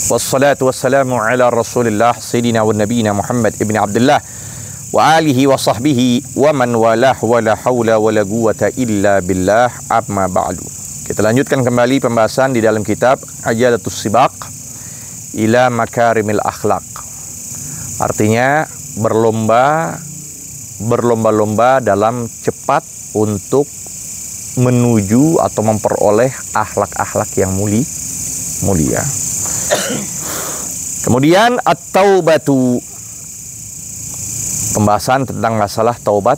Wassalatu wassalamu ala Rasulillah Sayyidina wa nabiyina Muhammad ibn Abdullah wa alihi wa sahbihi wa man walah wa la hawla wa la quwwata illa billah, amma ba'du. Kita lanjutkan kembali pembahasan di dalam kitab Ajalatus Sibaq ila Makarimil Akhlaq. Artinya berlomba-lomba dalam cepat untuk menuju atau memperoleh akhlak-akhlak yang mulia. Kemudian at-taubatu, pembahasan tentang masalah taubat,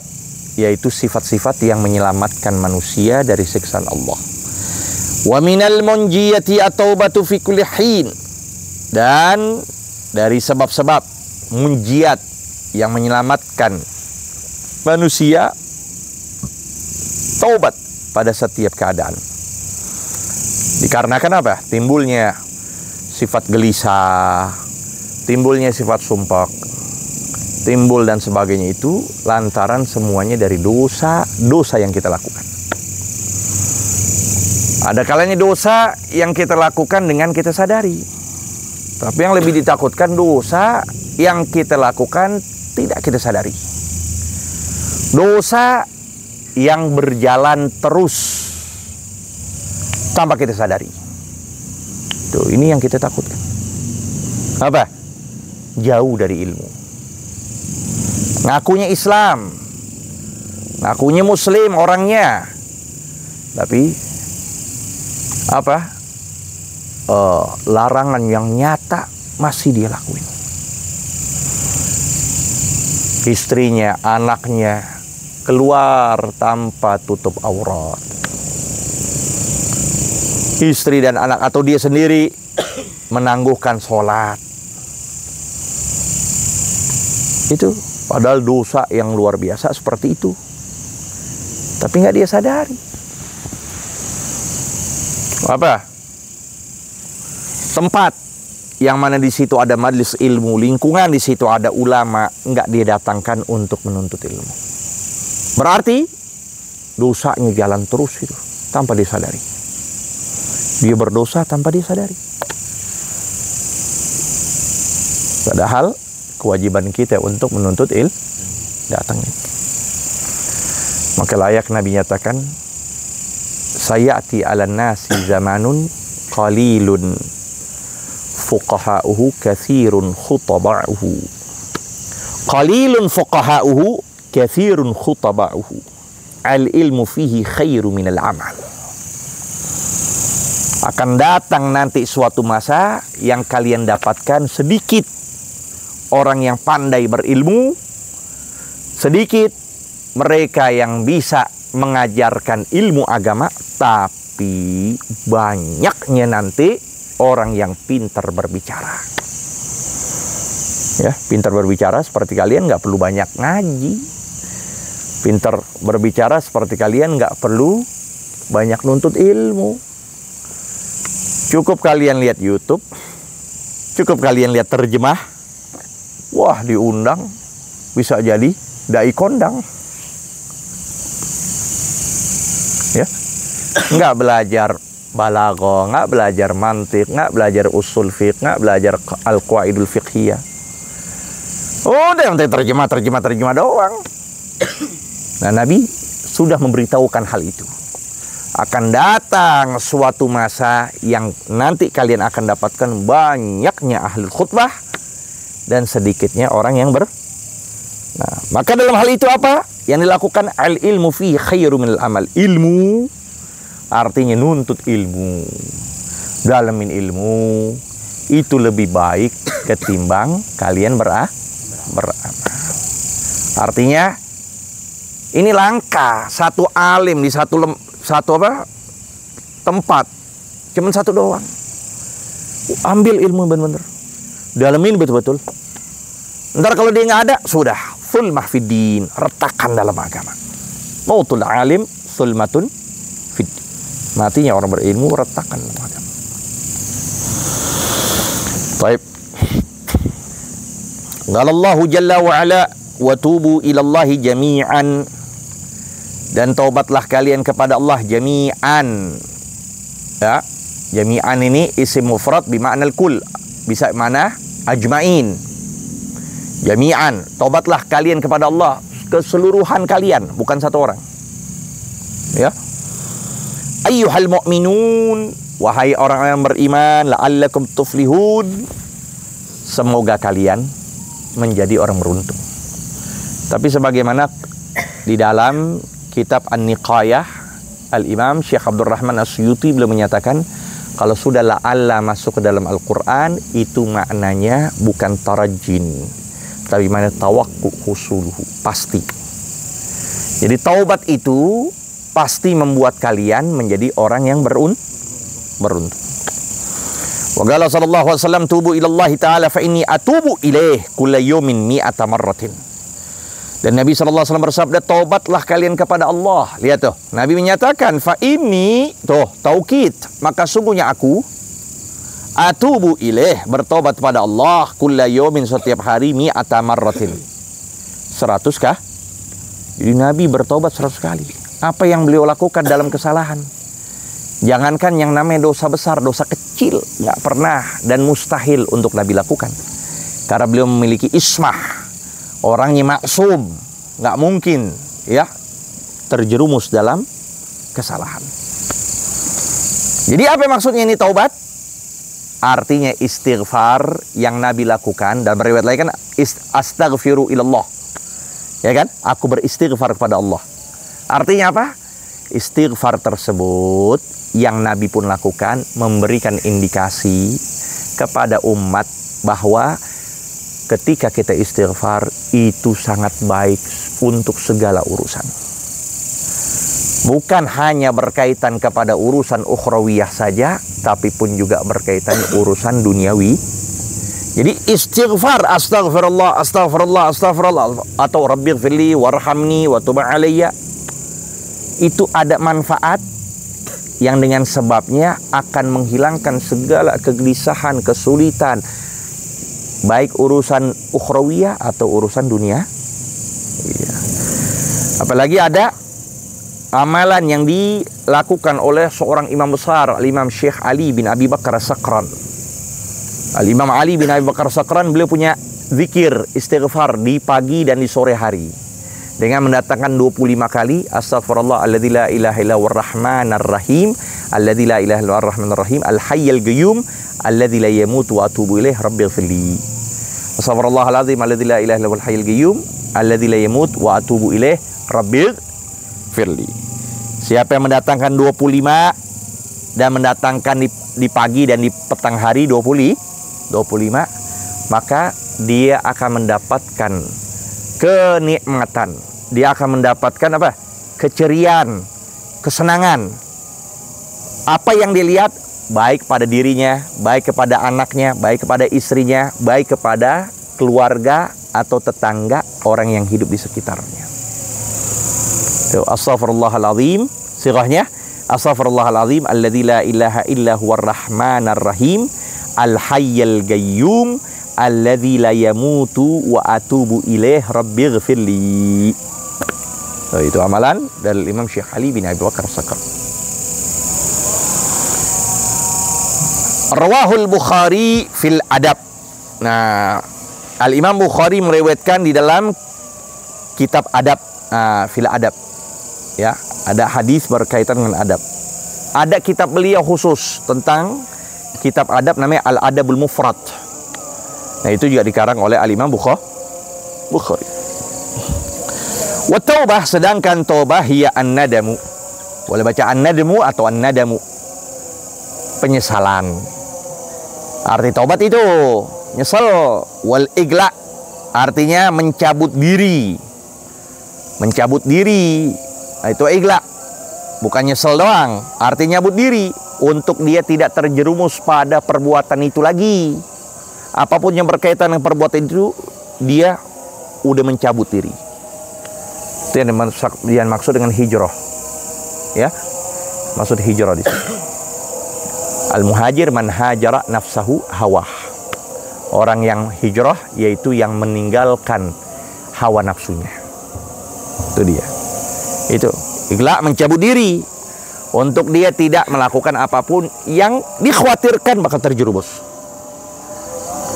yaitu sifat-sifat yang menyelamatkan manusia dari siksaan Allah. Wa minal munjiyati at-taubatu fi kulli hin, dan dari sebab-sebab munjiyat yang menyelamatkan manusia, taubat pada setiap keadaan. Dikarenakan apa? Timbulnya sifat gelisah, timbulnya sifat sumpah, timbul dan sebagainya itu lantaran semuanya dari dosa yang kita lakukan. Ada kalanya dosa yang kita lakukan dengan kita sadari, tapi yang lebih ditakutkan dosa yang kita lakukan tidak kita sadari. Dosa yang berjalan terus tanpa kita sadari. Tuh, ini yang kita takutkan. Apa? Jauh dari ilmu. Ngakunya Islam, ngakunya Muslim orangnya, tapi apa? Larangan yang nyata masih dia lakuin. Istrinya, anaknya keluar tanpa tutup aurat. Istri dan anak atau dia sendiri menangguhkan sholat. Itu padahal dosa yang luar biasa seperti itu, tapi nggak dia sadari. Apa? Tempat yang mana di situ ada majelis ilmu, lingkungan di situ ada ulama, nggak dia datangkan untuk menuntut ilmu. Berarti dosanya jalan terus itu tanpa disadari. Dia berdosa tanpa dia sadari. Padahal kewajiban kita untuk menuntut datangnya. Maka layak Nabi nyatakan, sayati 'alan nasi zamanun qalilun fuqaha'uhu katsirun khutaba'uhu. Qalilun fuqaha'uhu katsirun khutaba'uhu. Al-ilmu fihi khairu minal amal. Akan datang nanti suatu masa yang kalian dapatkan sedikit orang yang pandai berilmu, sedikit mereka yang bisa mengajarkan ilmu agama, tapi banyaknya nanti orang yang pintar berbicara. Ya, pintar berbicara seperti kalian nggak perlu banyak ngaji. Pintar berbicara seperti kalian nggak perlu banyak nuntut ilmu. Cukup kalian lihat YouTube, cukup kalian lihat terjemah, wah diundang, bisa jadi dai kondang. Ya, nggak belajar balaghah, nggak belajar mantiq, nggak belajar usul fiqh, nggak belajar al-qawaidul fiqhiyah. Udah yang terjemah doang. Nah, Nabi sudah memberitahukan hal itu. Akan datang suatu masa yang nanti kalian akan dapatkan banyaknya ahli khutbah dan sedikitnya orang yang Nah, maka dalam hal itu apa? Yang dilakukan al-ilmu fi khairu minal amal. Ilmu artinya nuntut ilmu, dalamin ilmu itu lebih baik ketimbang kalian beramal. Artinya ini langka satu alim di satu tempat, cuman satu doang. Ambil ilmu benar-benar, dalamin betul-betul. Ntar kalau dia nggak ada, sudah sulmah fiddin, retakan dalam agama. Mautul alim sulmatun fiddin, matinya orang berilmu retakan dalam agama. Baik. Qala Allah jalla wa ala wa tubu ilallahi jami'an, dan taubatlah kalian kepada Allah jami'an. Ya, jami'an ini isim mufrad bi ma'nal kull, bisa mana? Ajmain. Jami'an. Taubatlah kalian kepada Allah. Keseluruhan kalian. Bukan satu orang. Ya. Ayyuhal mu'minun. Wahai orang yang beriman. La'allakum tuflihun. Semoga kalian menjadi orang beruntung. Tapi sebagaimana di dalam kitab An-Niqayah, Al-Imam Syekh Abdurrahman As-Suyuti beliau menyatakan, kalau sudah la'alla masuk ke dalam Al-Quran, itu maknanya bukan tarajin, tapi maknanya tawakku husuluhu, pasti. Jadi taubat itu pasti membuat kalian menjadi orang yang beruntung. Wa qala sallallahu alaihi wasallam, tubu ilallahi ta'ala fa inni atubu ilaih kulla yawmin mi'ata marratin. Dan Nabi SAW bersabda, taubatlah kalian kepada Allah. Lihat tuh, Nabi menyatakan, fa ini, tuh, taukid, maka sungguhnya aku, atubu ilaih, bertobat pada Allah, kulla yawmin, setiap hari, mi'ata marratin. 100 kah? Jadi Nabi bertobat 100 kali. Apa yang beliau lakukan dalam kesalahan? Jangankan yang namanya dosa besar, dosa kecil, nggak pernah dan mustahil untuk Nabi lakukan. Karena beliau memiliki ismah. Orangnya maksum, nggak mungkin ya terjerumus dalam kesalahan. Jadi apa maksudnya ini taubat? Artinya istighfar yang Nabi lakukan, dan beriwayat lain kan astaghfiru ilallah. Ya kan? Aku beristighfar kepada Allah. Artinya apa? Istighfar tersebut yang Nabi pun lakukan memberikan indikasi kepada umat bahwa ketika kita istighfar itu sangat baik untuk segala urusan. Bukan hanya berkaitan kepada urusan ukhrawiyah saja, tapi pun juga berkaitan urusan duniawi. Jadi istighfar, astaghfirullah, astaghfirullah, astaghfirullah, atau rabbighfirli warhamni wa tub alayya, itu ada manfaat yang dengan sebabnya akan menghilangkan segala kegelisahan, kesulitan, baik urusan ukhrawiyah atau urusan dunia. Iya. Apalagi ada amalan yang dilakukan oleh seorang imam besar, Al-Imam Syekh Ali bin Abi Bakar As-Sakran. Al-Imam Ali bin Abi Bakar As-Sakran, beliau punya zikir istighfar di pagi dan di sore hari dengan mendatangkan 25 kali astaghfirullah alladzi la ilaha illa huwar rahmanir rahim, alladzi la ilaha illa huwar rahmanir rahim, al-hayyul qayyum alladzi la yamutu wa atubu ilaih rabbighfirli. Astaghfirullahaladzim alladzi la ilaha illa huwal hayyul qayyum alladzi la yamut wa atubu ilaih rabbighfirli. Siapa yang mendatangkan 25 dan mendatangkan di pagi dan di petang hari 25, maka dia akan mendapatkan kenikmatan. Dia akan mendapatkan apa? Keceriaan, kesenangan. Apa yang dilihat baik pada dirinya, baik kepada anaknya, baik kepada istrinya, baik kepada keluarga atau tetangga, orang yang hidup di sekitarnya. Astaghfirullahaladzim, sirahnya astaghfirullahaladzim alladzi la ilaha illa huwar rahmanir rahim, al-hayyul qayyum alladzi la yamutu wa atubu ilaih rabbighfirli. Itu amalan dari Imam Syekh Ali bin Abi Bakar As-Sakran. Rawahul Bukhari fil adab. Nah, Al-Imam Bukhari meriwayatkan di dalam kitab adab, fil adab. Ya, ada hadis berkaitan dengan adab. Ada kitab beliau khusus tentang kitab adab namanya Al-Adabul Mufrad. Nah, itu juga dikarang oleh Al-Imam Bukhari. Wa taubah, sedangkan taubah hiya an-nadamu. Boleh baca an-nadamu atau an-nadamu. Penyesalan. Arti taubat itu nyesel. Wal igla, artinya mencabut diri. Mencabut diri. Nah, itu igla. Bukan nyesel doang, artinya nyabut diri untuk dia tidak terjerumus pada perbuatan itu lagi. Apapun yang berkaitan dengan perbuatan itu, dia udah mencabut diri. Itu yang maksud dengan hijrah. Ya, maksud hijrah di sini. Al-muhajir man hajara nafsahu hawah. Orang yang hijrah yaitu yang meninggalkan hawa nafsunya. Itu dia. Itu ikhlas, mencabut diri untuk dia tidak melakukan apapun yang dikhawatirkan bakal terjerumus.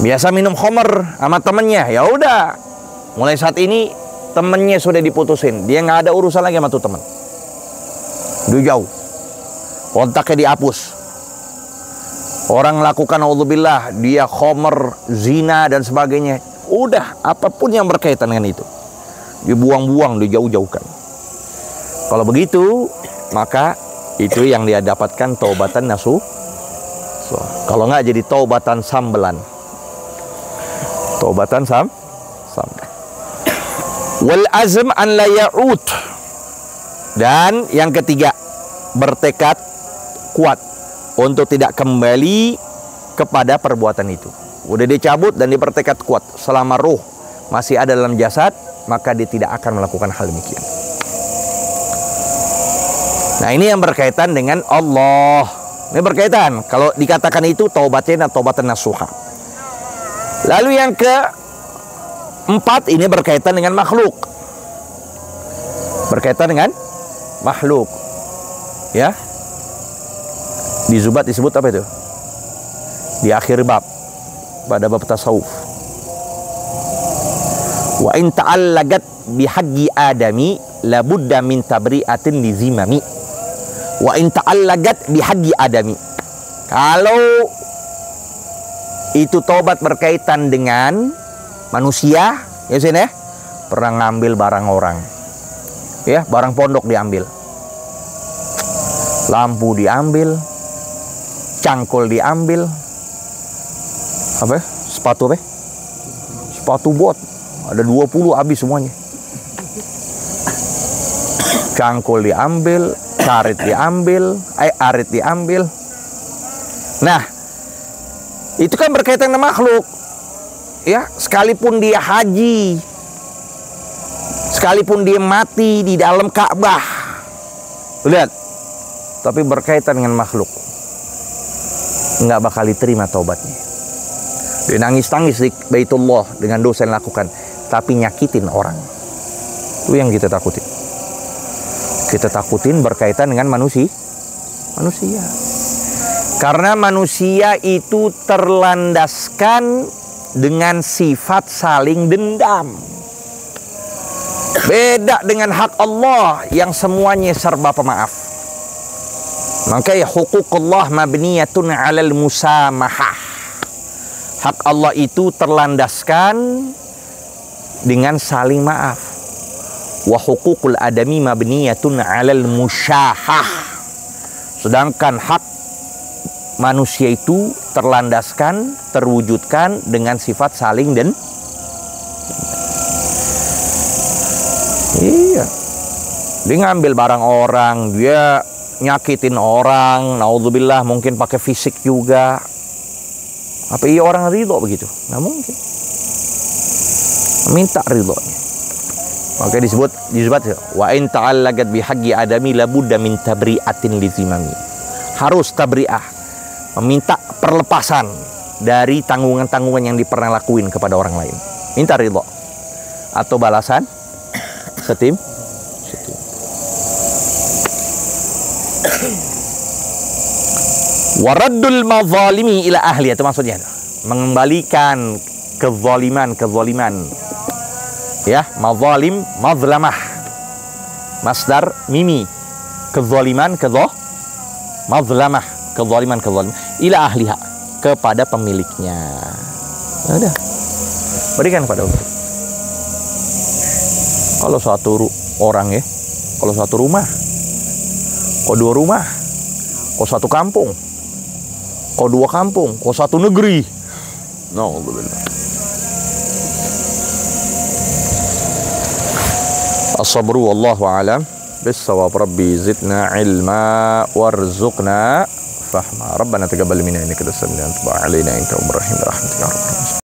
Biasa minum khamr sama temennya, ya udah. Mulai saat ini temennya sudah diputusin, dia nggak ada urusan lagi sama tuh teman. Dia jauh, kontaknya dihapus. Orang lakukan auzubillah, dia khamr, zina dan sebagainya. Udah, apapun yang berkaitan dengan itu dibuang-buang, dijauh-jauhkan. Kalau begitu, maka itu yang dia dapatkan taubatan nasuh. Kalau nggak jadi taubatan sambelan. Taubatan sambelan. Wal azm an la ya'ud. Dan yang ketiga, bertekad kuat untuk tidak kembali kepada perbuatan itu. Udah dicabut dan dipertekad kuat selama ruh masih ada dalam jasad, maka dia tidak akan melakukan hal demikian. Nah, ini yang berkaitan dengan Allah. Ini berkaitan. Kalau dikatakan itu taubatnya taubatan nasuha. Lalu yang keempat, ini berkaitan dengan makhluk. Berkaitan dengan makhluk. Ya. Di Zubat disebut apa itu? Di akhir bab, pada bab tasawuf. Wa in ta'allagat bihaqi adami labudda min tabri'atin li zimami. Wa in ta'allagat bihaqi adami. Kalau itu tobat berkaitan dengan manusia, ya sini ya, pernah ngambil barang orang. Ya, barang pondok diambil. Lampu diambil, cangkul diambil. Apa? Sepatu apa? Sepatu bot. Ada 20 habis semuanya. Cangkul diambil, karet diambil, arit diambil. Nah, itu kan berkaitan dengan makhluk. Ya, sekalipun dia haji, sekalipun dia mati di dalam Ka'bah. Lihat. Tapi berkaitan dengan makhluk, nggak bakal diterima taubatnya. Dia nangis-nangis di Baitullah dengan dosa yang lakukan, tapi nyakitin orang. Itu yang kita takutin. Kita takutin berkaitan dengan manusia. Karena manusia itu terlandaskan dengan sifat saling dendam. Beda dengan hak Allah yang semuanya serba pemaaf. Maka ya huququllah mabniyatun 'alal musamahah. Hak Allah itu terlandaskan dengan saling maaf. Wa huququl adami mabniyatun 'alal musyahah. Sedangkan hak manusia itu terlandaskan, terwujudkan dengan sifat saling dan iya. Dia ngambil barang orang, dia nyakitin orang, naudzubillah, mungkin pakai fisik juga. Apa iya orang ridho begitu? Nggak mungkin. Minta ridhonya. Maka disebut wa in ta'allagat bihaqqi adami labudda min tabri'atin lizimami. Harus tabri'ah, meminta perlepasan dari tanggungan-tanggungan yang pernah lakuin kepada orang lain. Minta ridho atau balasan setim. Waraddul mazalimi ila ahli, itu maksudnya mengembalikan kezaliman. Ya, mazalim, mazlamah. Masdar mimi. Kezaliman, mazlamah, kezaliman. Ila ahliha, kepada pemiliknya. Udah. Berikan kepada Allah. Kalau satu orang ya, kalau satu rumah, kok dua rumah, kok satu kampung, kok dua kampung, kok satu negeri. Na'udzubillah. As-sabru wallahu a'lam bis-shawab. Rabbi zidna ilma warzuqna fahma. Rabbana taqabbal minna innaka antas samiul alim wa tub 'alaina innaka antar rahim.